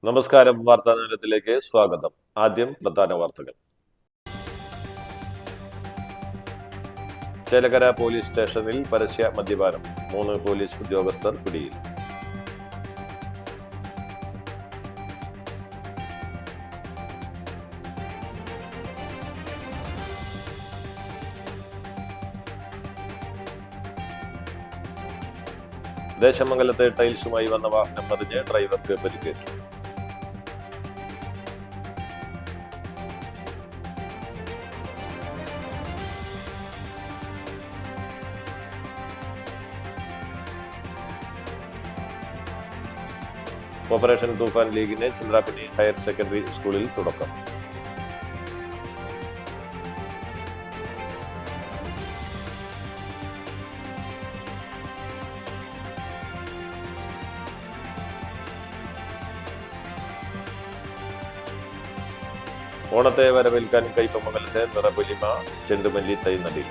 നമസ്കാരം. വാർത്താ നേരത്തിലേക്ക് സ്വാഗതം. ആദ്യം പ്രധാന വാർത്തകൾ. ചേലക്കര പോലീസ് സ്റ്റേഷനിൽ പരസ്യ മദ്യപാനം, 3 പോലീസ് ഉദ്യോഗസ്ഥർ പിടിയിൽ. ദേശമംഗലത്തെ ടൈൽസുമായി വന്ന വാഹനം മറിഞ്ഞ് ഡ്രൈവർക്ക് പരിക്കേറ്റു. ഓപ്പറേഷൻ തൂഫാൻ ലീഗിന് ചന്ദ്രാപിനി ഹയർ സെക്കൻഡറി സ്കൂളിൽ തുടക്കം. ഓണത്തെ വരവേൽക്കാൻ കൈപ്പമംഗലത്തെ നിറപൊലിമ ചെണ്ടുമല്ലി തൈ നടിയിൽ.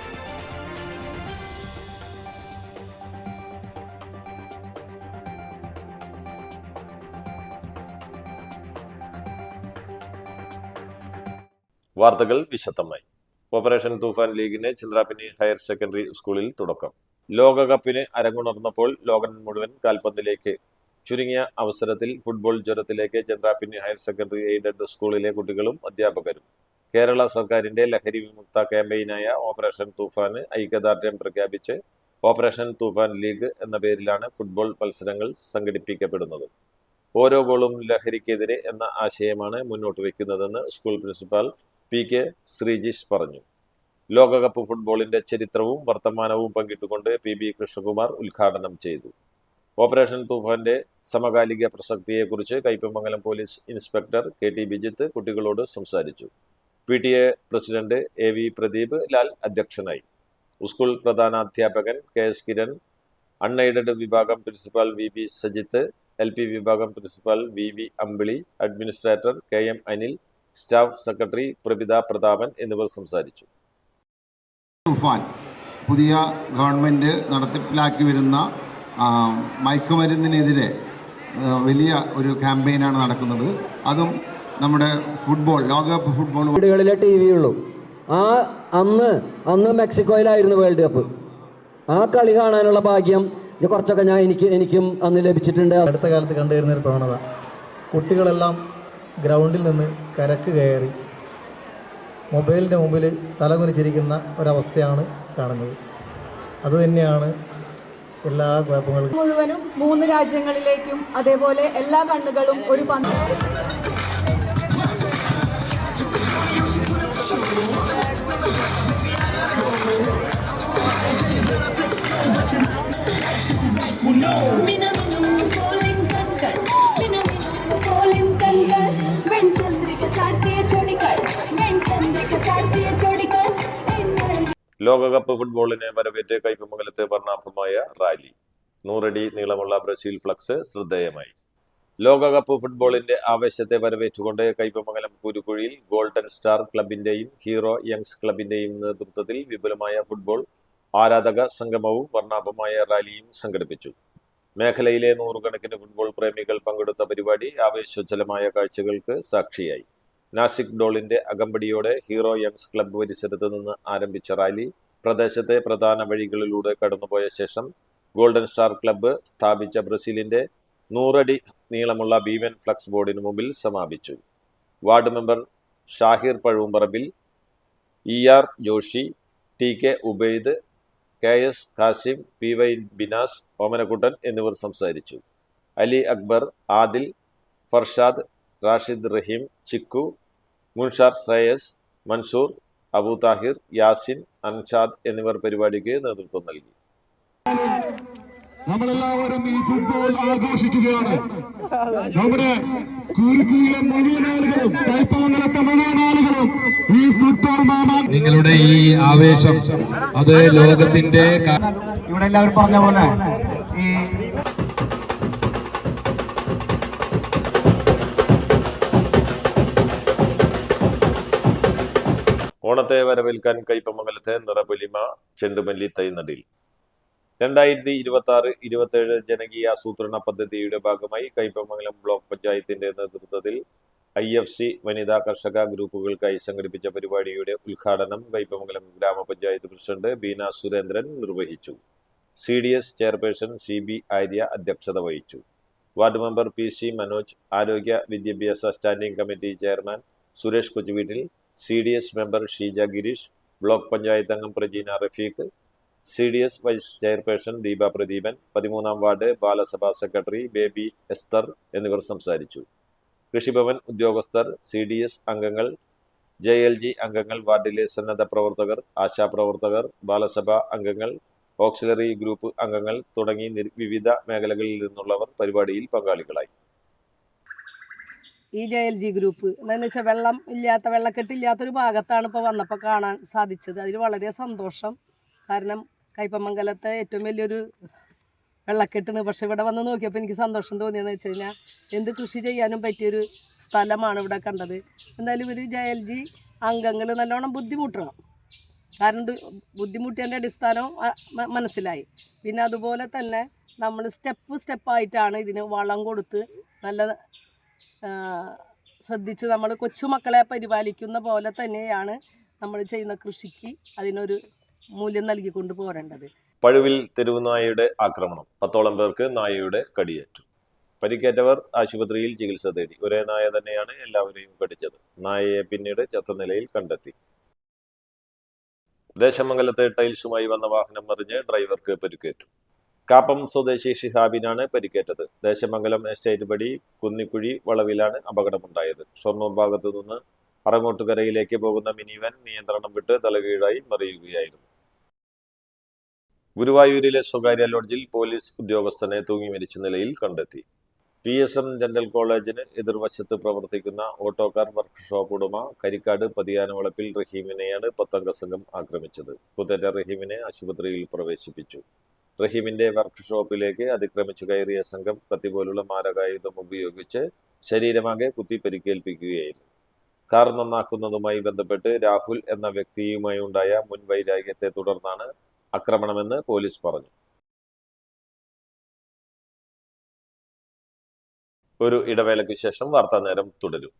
വാർത്തകൾ വിശദമായി. ഓപ്പറേഷൻ തൂഫാൻ ലീഗിന് ചന്ദ്രാപിനി ഹയർ സെക്കൻഡറി സ്കൂളിൽ തുടക്കം. ലോകകപ്പിന് അരങ്ങുണർന്നപ്പോൾ ലോകം മുഴുവൻ കാൽപന്തിലേക്ക് ചുരുങ്ങിയ അവസരത്തിൽ ഫുട്ബോൾ ജ്വരത്തിലേക്ക് ചന്ദ്രാപിനി ഹയർ സെക്കൻഡറി എയ്ഡഡ് സ്കൂളിലെ കുട്ടികളും അധ്യാപകരും. കേരള സർക്കാരിന്റെ ലഹരി വിമുക്ത ക്യാമ്പയിനായ ഓപ്പറേഷൻ തൂഫാന് ഐക്യദാർഢ്യം പ്രഖ്യാപിച്ച് ഓപ്പറേഷൻ തൂഫാൻ ലീഗ് എന്ന പേരിലാണ് ഫുട്ബോൾ മത്സരങ്ങൾ സംഘടിപ്പിക്കപ്പെടുന്നത്. ഓരോ ഗോളും ലഹരിക്കെതിരെ എന്ന ആശയമാണ് മുന്നോട്ട് വയ്ക്കുന്നതെന്ന് സ്കൂൾ പ്രിൻസിപ്പാൾ PK ശ്രീജിഷ് പറഞ്ഞു. ലോകകപ്പ് ഫുട്ബോളിന്റെ ചരിത്രവും വർത്തമാനവും പങ്കിട്ടുകൊണ്ട് PB കൃഷ്ണകുമാർ ഉദ്ഘാടനം ചെയ്തു. ഓപ്പറേഷൻ തൂഫാന്റെ സമകാലിക പ്രസക്തിയെക്കുറിച്ച് Kaipamangalam police inspector KT Bijith കുട്ടികളോട് സംസാരിച്ചു. PTA president AV Pradeep Lal അധ്യക്ഷനായി. സ്കൂൾ പ്രധാനാധ്യാപകൻ KS കിരൺ, അൺഎയ്ഡഡ് വിഭാഗം പ്രിൻസിപ്പാൾ VB സജിത്ത്, LP വിഭാഗം principal VV Ambili, administrator KM Anil, staff secretary Prabhitha Prathapan എന്നിവർ സംസാരിച്ചു. തൂഫാൻ പുതിയ ഗവൺമെൻറ് നടത്തിപ്പിലാക്കി വരുന്ന മയക്കുമരുന്നിനെതിരെ വലിയ ഒരു ക്യാമ്പയിനാണ് നടക്കുന്നത്. അതും നമ്മുടെ ഫുട്ബോൾ, ലോകകപ്പ് ഫുട്ബോൾ വീടുകളിലെ TV ഉള്ളൂ. അന്ന് മെക്സിക്കോയിലായിരുന്നു വേൾഡ് കപ്പ്. ആ കളി കാണാനുള്ള ഭാഗ്യം കുറച്ചൊക്കെ എനിക്കും അന്ന് ലഭിച്ചിട്ടുണ്ട്. അടുത്ത കാലത്ത് കണ്ടുവരുന്ന ഒരു പ്രവണത, കുട്ടികളെല്ലാം ഗ്രൗണ്ടിൽ നിന്ന് കരക്ക് കയറി മൊബൈലിൻ്റെ മുമ്പിൽ തലകുനിച്ചിരിക്കുന്ന ഒരവസ്ഥയാണ് കാണുന്നത്. അതുതന്നെയാണ് എല്ലാ കുഴപ്പങ്ങൾക്കും മുഴുവനും 3 രാജ്യങ്ങളിലേക്കും അതേപോലെ എല്ലാ കണ്ണുകളും ഒരു ലോകകപ്പ് ഫുട്ബോളിനെ വരവേറ്റ് കയ്പമംഗലത്ത് വർണ്ണാഭമായ റാലി. 100 അടി നീളമുള്ള ബ്രസീൽ ഫ്ലക്സ് ശ്രദ്ധേയമായി. ലോകകപ്പ് ഫുട്ബോളിന്റെ ആവേശത്തെ വരവേറ്റുകൊണ്ട് കയ്പമംഗലം കുരുക്കുഴിയിൽ ഗോൾഡൻ സ്റ്റാർ ക്ലബിന്റെയും ഹീറോ യങ്സ് ക്ലബിന്റെയും നേതൃത്വത്തിൽ വിപുലമായ ഫുട്ബോൾ ആരാധക സംഗമവും വർണ്ണാഭമായ റാലിയും സംഘടിപ്പിച്ചു. മേഖലയിലെ 100 കണക്കിന് ഫുട്ബോൾ പ്രേമികൾ പങ്കെടുത്ത പരിപാടി ആവേശോജ്വലമായ കാഴ്ചകൾക്ക് സാക്ഷിയായി. നാസിക് ഡോളിന്റെ അകമ്പടിയോടെ ഹീറോ യങ്സ് ക്ലബ്ബ് പരിസരത്ത് നിന്ന് ആരംഭിച്ച റാലി പ്രദേശത്തെ പ്രധാന വഴികളിലൂടെ കടന്നുപോയ ശേഷം ഗോൾഡൻ സ്റ്റാർ ക്ലബ്ബ് സ്ഥാപിച്ച ബ്രസീലിന്റെ 100 അടി നീളമുള്ള ഭീമൻ ഫ്ലക്സ് ബോർഡിന് മുമ്പിൽ സമാപിച്ചു. വാർഡ് മെമ്പർ ഷാഹിർ പഴൂമ്പറമ്പിൽ, ER Joshi, TK Ubaid, KS Hasim, PY Binas, Omanakuttan എന്നിവർ സംസാരിച്ചു. അലി അക്ബർ, ആദിൽ, ഫർഷാദ്, റാഷിദ് റഹീം, ചിക്കു, മുൻഷാർ ശ്രേയസ്, മൻസൂർ, അബു താഹിർ, യാസിൻ, അൻഷാദ് എന്നിവർ പരിപാടിക്ക് നേതൃത്വം നൽകി. നമ്മളെല്ലാവരും ഈ ഫുട്ബോൾ ആഘോഷിക്കുകയാണ്. നമ്മുടെ കുരുക്കുയിലെ മുഴുവൻ ആളുകളും കയ്പമംഗലത്തെ മുഴുവൻ ആളുകളും ഈ ഫുട്ബോൾ നിങ്ങളുടെ ഈ ആവേശം അത് ലോകത്തിന്റെ ഇവിടെ എല്ലാവരും പറഞ്ഞ പോലെ ഈ ഓണത്തെ വരവേൽക്കാൻ കയ്പമംഗലത്തെ നിറപൊലിമ ചെണ്ടുമല്ലി തൈ നടിയിൽ. 2026-27 ജനകീയ ആസൂത്രണ പദ്ധതിയുടെ ഭാഗമായി കയ്പമംഗലം ബ്ലോക്ക് പഞ്ചായത്തിന്റെ നേതൃത്വത്തിൽ IFC വനിതാ കർഷക ഗ്രൂപ്പുകൾക്കായി സംഘടിപ്പിച്ച പരിപാടിയുടെ ഉദ്ഘാടനം കയ്പമംഗലം ഗ്രാമപഞ്ചായത്ത് പ്രസിഡന്റ് ബീന സുരേന്ദ്രൻ നിർവഹിച്ചു. CDS ചെയർപേഴ്സൺ CB ആര്യ അധ്യക്ഷത വഹിച്ചു. വാർഡ് മെമ്പർ PC മനോജ്, ആരോഗ്യ വിദ്യാഭ്യാസ സ്റ്റാൻഡിംഗ് കമ്മിറ്റി ചെയർമാൻ സുരേഷ് കൊച്ചുവീട്ടിൽ, CDS member Sheeja Gireesh, block panchayat അംഗം Prajeena Rafeeq, CDS vice chairperson Deepa Pradeepan, 13-ാം വാർഡ് ബാലസഭാ സെക്രട്ടറി ബേബി എസ്തർ എന്നിവർ സംസാരിച്ചു. കൃഷിഭവൻ ഉദ്യോഗസ്ഥർ, CDS അംഗങ്ങൾ, JLG അംഗങ്ങൾ, വാർഡിലെ സന്നദ്ധ പ്രവർത്തകർ, ആശാപ്രവർത്തകർ, ബാലസഭാ അംഗങ്ങൾ, ഓക്സിലറി ഗ്രൂപ്പ് അംഗങ്ങൾ തുടങ്ങി വിവിധ മേഖലകളിൽ നിന്നുള്ളവർ പരിപാടിയിൽ പങ്കാളികളായി. ഈ JLG ഗ്രൂപ്പ് എന്താണെന്ന് വെച്ചാൽ വെള്ളക്കെട്ടില്ലാത്തൊരു ഭാഗത്താണ് ഇപ്പോൾ വന്നപ്പോൾ കാണാൻ സാധിച്ചത്. അതിൽ വളരെ സന്തോഷം. കാരണം കയ്പമംഗലത്തെ ഏറ്റവും വലിയൊരു വെള്ളക്കെട്ടാണ്. പക്ഷെ ഇവിടെ വന്ന് നോക്കിയപ്പോൾ എനിക്ക് സന്തോഷം തോന്നിയെന്ന് വെച്ച് കഴിഞ്ഞാൽ എന്ത് കൃഷി ചെയ്യാനും പറ്റിയൊരു സ്ഥലമാണ് ഇവിടെ കണ്ടത്. എന്തായാലും ഒരു JLG അംഗങ്ങൾ നല്ലോണം ബുദ്ധിമുട്ടണം. കാരണം ബുദ്ധിമുട്ടിയതിൻ്റെ അടിസ്ഥാനം മനസ്സിലായി. പിന്നെ അതുപോലെ തന്നെ നമ്മൾ സ്റ്റെപ്പായിട്ടാണ് ഇതിന് വളം കൊടുത്ത് നല്ല ശ്രദ്ധിച്ച് നമ്മൾ കൊച്ചുമക്കളെ പരിപാലിക്കുന്ന പോലെ തന്നെയാണ് നമ്മൾ ചെയ്യുന്ന കൃഷിക്ക് അതിനൊരു മൂല്യം നൽകിക്കൊണ്ട് പോരേണ്ടത്. പഴുവിൽ തെരുവുനായയുടെ ആക്രമണം, 10ഓളം പേർക്ക് നായയുടെ കടിയേറ്റു. പരിക്കേറ്റവർ ആശുപത്രിയിൽ ചികിത്സ തേടി. ഒരേ നായ തന്നെയാണ് എല്ലാവരെയും കടിച്ചത്. നായയെ പിന്നീട് ചത്ത നിലയിൽ കണ്ടെത്തി. ദേശമംഗലത്തെ ടൈൽസുമായി വന്ന വാഹനം മറിഞ്ഞ് ഡ്രൈവർക്ക് പരിക്കേറ്റു. കാപ്പം സ്വദേശി ഷിഹാബിനാണ് പരിക്കേറ്റത്. ദേശമംഗലം എസ്റ്റേറ്റ് പടി കുന്നിക്കുഴി വളവിലാണ് അപകടമുണ്ടായത്. ഷൊർണൂർ ഭാഗത്തു നിന്ന് അറങ്ങോട്ടുകരയിലേക്ക് പോകുന്ന മിനി വാൻ നിയന്ത്രണം വിട്ട് തലകീഴായി മറിയുകയായിരുന്നു. ഗുരുവായൂരിലെ സ്വകാര്യ ലോഡ്ജിൽ പോലീസ് ഉദ്യോഗസ്ഥനെ തൂങ്ങി മരിച്ച നിലയിൽ കണ്ടെത്തി. PSM ഡെന്റൽ കോളേജിന് എതിർവശത്ത് പ്രവർത്തിക്കുന്ന ഓട്ടോകാർ വർക്ക്ഷോപ്പ് ഉടമ കരിക്കാട് പതിയാനവളപ്പിൽ റഹീമിനെയാണ് 10-അംഗ സംഘം ആക്രമിച്ചത്. കുത്തേറ്റ റഹീമിനെ ആശുപത്രിയിൽ പ്രവേശിപ്പിച്ചു. റഹീമിന്റെ വർക്ക്ഷോപ്പിലേക്ക് അതിക്രമിച്ചു കയറിയ സംഘം കത്തി പോലുള്ള മാരകായുധം ഉപയോഗിച്ച് ശരീരമാകെ കുത്തി പരിക്കേൽപ്പിക്കുകയായിരുന്നു. കാർ നന്നാക്കുന്നതുമായി ബന്ധപ്പെട്ട് രാഹുൽ എന്ന വ്യക്തിയുമായി ഉണ്ടായ മുൻ വൈരാഗ്യത്തെ തുടർന്നാണ് ആക്രമണമെന്ന് പോലീസ് പറഞ്ഞു. ഒരു ഇടവേളയ്ക്ക് ശേഷം വാർത്താ നേരം തുടരും.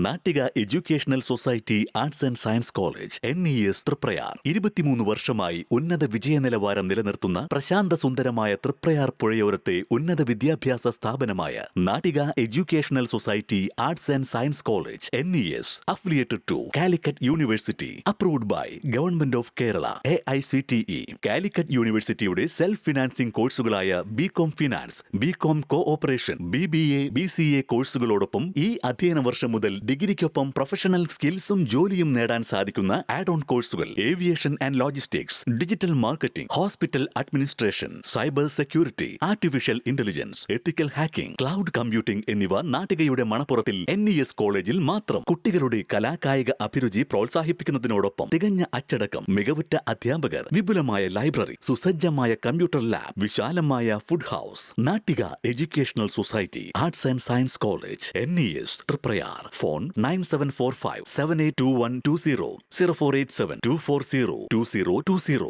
Nattika educational society arts and science college NES Triprayar 23 വർഷമായി ഉന്നത വിജയ നിലവാരം നിലനിർത്തുന്ന പ്രശാന്ത സുന്ദരമായ തൃപ്രയാർ പുഴയോരത്തെ ഉന്നത വിദ്യാഭ്യാസ സ്ഥാപനമായ Nattika educational society arts and science college NES affiliated to Calicut university, approved by government of Kerala, AICTE. Calicut യൂണിവേഴ്സിറ്റിയുടെ സെൽഫ് ഫിനാൻസിംഗ് കോഴ്സുകളായ BCom finance, BCom cooperation, BBA, BCA കോഴ്സുകളോടൊപ്പം ഈ അധ്യയന വർഷം മുതൽ ഡിഗ്രിക്കൊപ്പം പ്രൊഫഷണൽ സ്കിൽസും ജോലിയും നേടാൻ സാധിക്കുന്ന ആഡ് ഓൺ കോഴ്സുകൾ aviation and logistics, digital marketing, hospital administration, cyber security, artificial intelligence, ethical hacking, cloud computing എന്നിവ നാട്ടികയുടെ മണപ്പുറത്തിൽ NES കോളേജിൽ മാത്രം. കുട്ടികളുടെ കലാകായിക അഭിരുചി പ്രോത്സാഹിപ്പിക്കുന്നതിനോടൊപ്പം തികഞ്ഞ അച്ചടക്കം, മികവുറ്റ അധ്യാപകർ, വിപുലമായ ലൈബ്രറി, സുസജ്ജമായ കമ്പ്യൂട്ടർ ലാബ്, വിശാലമായ food house. Nattika educational society arts and science college NES Triprayar. Phone 9745782120 048724022020.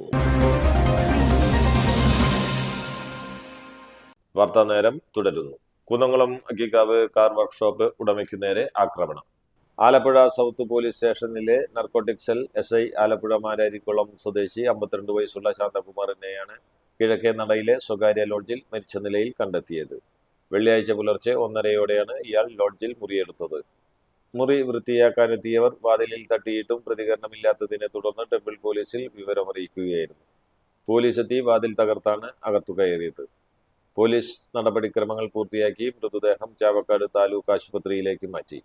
വാർത്താ നേരം തുടരുന്നു. കുന്നംകുളം അക്കിക്കാവ് കാർ വർക്ക്ഷോപ്പ് ഉടമയ്ക്കു നേരെ ആക്രമണം. ആലപ്പുഴ സൗത്ത് പോലീസ് സ്റ്റേഷനിലെ narcotic cell SI Alappuzha Mararikulam സ്വദേശി 52 വയസ്സുള്ള ശാന്തകുമാറിനെയാണ് കിഴക്കേ നടയിലെ സ്വകാര്യ ലോഡ്ജിൽ മരിച്ച നിലയിൽ കണ്ടെത്തിയത്. വെള്ളിയാഴ്ച പുലർച്ചെ 1:30-യോടെയാണ് ഇയാൾ ലോഡ്ജിൽ മുറിയെടുത്തത്. മുറി വൃത്തിയാക്കാനെത്തിയവർ വാതിലിൽ തട്ടിയിട്ടും പ്രതികരണമില്ലാത്തതിനെ തുടർന്ന് ടെമ്പിൾ പോലീസിൽ വിവരമറിയിക്കുകയായിരുന്നു. പോലീസ് എത്തി വാതിൽ തകർത്താണ് അകത്തു കയറിയത്. പോലീസ് നടപടിക്രമങ്ങൾ പൂർത്തിയാക്കി മൃതദേഹം ചാവക്കാട് താലൂക്ക് ആശുപത്രിയിലേക്ക് മാറ്റി.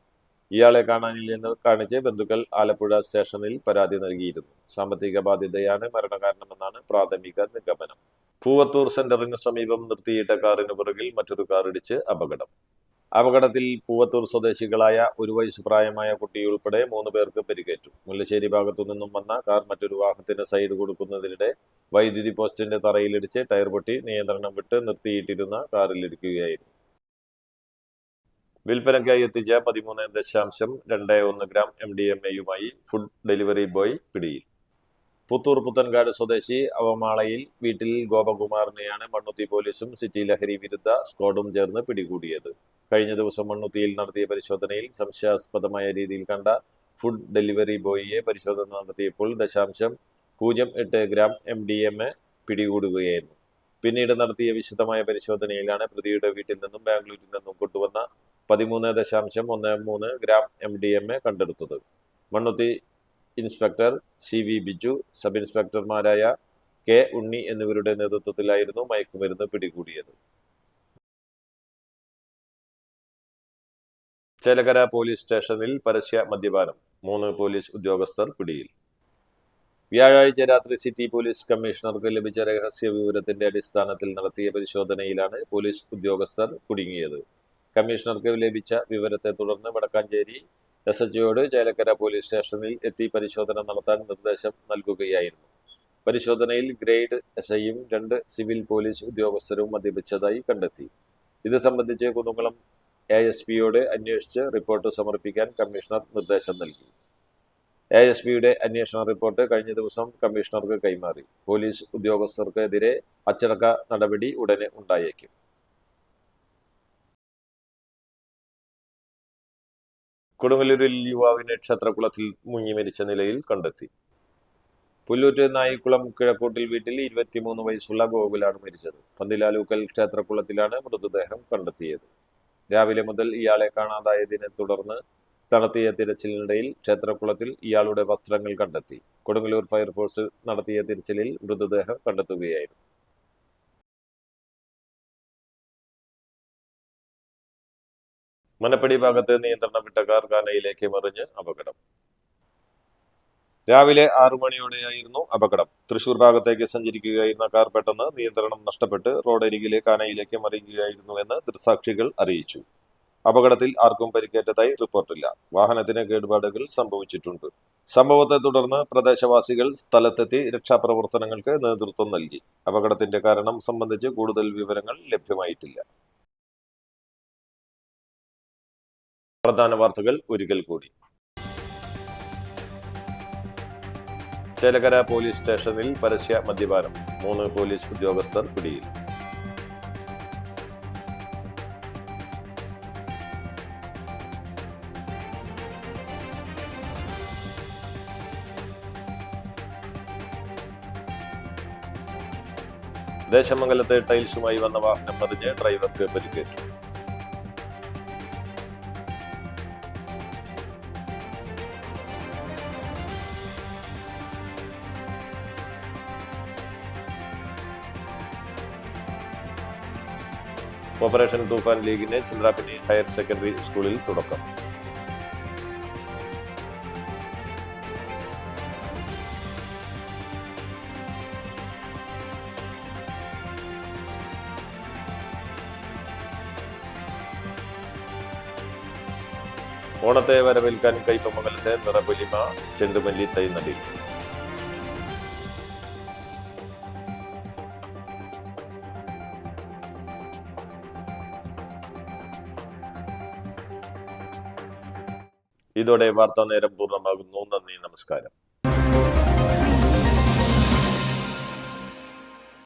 ഇയാളെ കാണാനില്ലെന്ന് കാണിച്ച് ബന്ധുക്കൾ ആലപ്പുഴ സ്റ്റേഷനിൽ പരാതി നൽകിയിരുന്നു. സാമ്പത്തിക ബാധ്യതയാണ് മരണകാരണമെന്നാണ് പ്രാഥമിക നിഗമനം. പൂവത്തൂർ സെന്ററിന് സമീപം നിർത്തിയിട്ട കാറിന് പുറകിൽ മറ്റൊരു കാർ ഇടിച്ച് അപകടം. അപകടത്തിൽ പൂവത്തൂർ സ്വദേശികളായ 1 വയസ്സ് പ്രായമായ കുട്ടിയുൾപ്പെടെ 3 പേർക്ക് പരിക്കേറ്റു. മുല്ലശ്ശേരി ഭാഗത്തു നിന്നും വന്ന കാർ മറ്റൊരു വാഹനത്തിന് സൈഡ് കൊടുക്കുന്നതിനിടെ വൈദ്യുതി പോസ്റ്റിന്റെ തറയിലിടിച്ച് ടയർ പൊട്ടി നിയന്ത്രണം വിട്ട് നിർത്തിയിട്ടിരുന്ന കാറിലിടിക്കുകയായിരുന്നു. വിൽപ്പനയ്ക്കായി എത്തിച്ച 13.21 ഗ്രാം MDMA-യുമായി ഫുഡ് ഡെലിവറി ബോയ് പിടിയിൽ. പുത്തൂർ പുത്തൻകാട് സ്വദേശി അവമാളയിൽ വീട്ടിൽ ഗോപകുമാറിനെയാണ് മണ്ണുത്തി പോലീസും സിറ്റി ലഹരി വിരുദ്ധ സ്ക്വാഡും ചേർന്ന് പിടികൂടിയത്. കഴിഞ്ഞ ദിവസം മണ്ണുത്തിയിൽ നടത്തിയ പരിശോധനയിൽ സംശയാസ്പദമായ രീതിയിൽ കണ്ട ഫുഡ് ഡെലിവറി ബോയിയെ പരിശോധന നടത്തിയപ്പോൾ 0.08 ഗ്രാം MDMA പിടികൂടുകയായിരുന്നു. പിന്നീട് നടത്തിയ വിശദമായ പരിശോധനയിലാണ് പ്രതിയുടെ വീട്ടിൽ നിന്നും ബാംഗ്ലൂരിൽ നിന്നും കൊണ്ടുവന്ന 13.13 ഗ്രാം MDMA കണ്ടെടുത്തത്. Mannuthy inspector CV Biju, sub ഇൻസ്പെക്ടർമാരായ K ഉണ്ണി എന്നിവരുടെ നേതൃത്വത്തിലായിരുന്നു മയക്കുമരുന്ന് പിടികൂടിയത്. ചേലക്കര പോലീസ് സ്റ്റേഷനിൽ പരസ്യ മദ്യപാനം, 3 പോലീസ് ഉദ്യോഗസ്ഥർ പിടിയിൽ. വ്യാഴാഴ്ച രാത്രി സിറ്റി പോലീസ് കമ്മീഷണർക്ക് ലഭിച്ച രഹസ്യ വിവരത്തിന്റെ അടിസ്ഥാനത്തിൽ നടത്തിയ പരിശോധനയിലാണ് പോലീസ് ഉദ്യോഗസ്ഥർ കുടുങ്ങിയത്. കമ്മീഷണർക്ക് ലഭിച്ച വിവരത്തെ തുടർന്ന് വടക്കാഞ്ചേരി SHOയോട് ചേലക്കര പോലീസ് സ്റ്റേഷനിൽ എത്തി പരിശോധന നടത്താൻ നിർദ്ദേശം നൽകുകയായിരുന്നു. പരിശോധനയിൽ ഗ്രേഡ് SIയും 2 സിവിൽ പോലീസ് ഉദ്യോഗസ്ഥരും മദ്യപിച്ചതായി കണ്ടെത്തി. ഇത് സംബന്ധിച്ച് കുന്നുകുളം ASPയോട് അന്വേഷിച്ച് റിപ്പോർട്ട് സമർപ്പിക്കാൻ കമ്മീഷണർ നിർദ്ദേശം നൽകി. ASPയുടെ അന്വേഷണ റിപ്പോർട്ട് കഴിഞ്ഞ ദിവസം കമ്മീഷണർക്ക് കൈമാറി. പോലീസ് ഉദ്യോഗസ്ഥർക്കെതിരെ അച്ചടക്ക നടപടി ഉടനെ ഉണ്ടായേക്കും. കൊടുങ്ങല്ലൂരിൽ യുവാവിനെ ക്ഷേത്രകുളത്തിൽ മുങ്ങി മരിച്ച നിലയിൽ കണ്ടെത്തി. പുല്ലൂറ്റ് നായിക്കുളം കിഴക്കൂട്ടിൽ വീട്ടിൽ 23 വയസ്സുള്ള ഗോകുലാണ് മരിച്ചത്. പന്തിലാലൂക്കൽ ക്ഷേത്രകുളത്തിലാണ് മൃതദേഹം കണ്ടെത്തിയത്. രാവിലെ മുതൽ ഇയാളെ കാണാതായതിനെ തുടർന്ന് നടത്തിയ തിരച്ചിലിനിടയിൽ ക്ഷേത്രകുളത്തിൽ ഇയാളുടെ വസ്ത്രങ്ങൾ കണ്ടെത്തി. കൊടുങ്ങല്ലൂർ ഫയർഫോഴ്സ് നടത്തിയ തിരച്ചിലിൽ മൃതദേഹം കണ്ടെത്തുകയായിരുന്നു. മനപ്പടി ഭാഗത്ത് നിയന്ത്രണം വിട്ട കാർ കാനയിലേക്ക് മറിഞ്ഞ് അപകടം. രാവിലെ 6 മണിയോടെയായിരുന്നു അപകടം. തൃശൂർ ഭാഗത്തേക്ക് സഞ്ചരിക്കുകയായിരുന്ന കാർ പെട്ടെന്ന് നിയന്ത്രണം നഷ്ടപ്പെട്ട് റോഡരികിലെ കാനയിലേക്ക് മറിയുകയായിരുന്നുവെന്ന് ദൃക്സാക്ഷികൾ അറിയിച്ചു. അപകടത്തിൽ ആർക്കും പരിക്കേറ്റതായി റിപ്പോർട്ടില്ല. വാഹനത്തിന് കേടുപാടുകൾ സംഭവിച്ചിട്ടുണ്ട്. സംഭവത്തെ തുടർന്ന് പ്രദേശവാസികൾ സ്ഥലത്തെത്തി രക്ഷാപ്രവർത്തനങ്ങൾക്ക് നേതൃത്വം നൽകി. അപകടത്തിന്റെ കാരണം സംബന്ധിച്ച് കൂടുതൽ വിവരങ്ങൾ ലഭ്യമായിട്ടില്ല. പ്രധാന വാർത്തകൾ ഒരിക്കൽ കൂടി. ചേലക്കര പോലീസ് സ്റ്റേഷനിൽ പരസ്യ മദ്യപാനം, 3 പോലീസ് ഉദ്യോഗസ്ഥർ പിടിയിൽ. ദേശമംഗലത്തെ ടൈൽസുമായി വന്ന വാഹനം മറിഞ്ഞ് ഡ്രൈവർക്ക് പരിക്കേറ്റു. ഓപ്പറേഷൻ തൂഫാൻ ലീഗിന് ചന്ദ്രാപിനി ഹയർ സെക്കൻഡറി സ്കൂളിൽ തുടക്കം. ഓണത്തെ വരവേൽക്കാൻ കൈപ്പമംഗലത്തെ നിറപൊലിമ ചെണ്ടുമല്ലി തൈ നടി. ഇതോടെ വാർത്താ നേരം പൂർണ്ണമാകുന്നു. നന്ദി, നമസ്കാരം.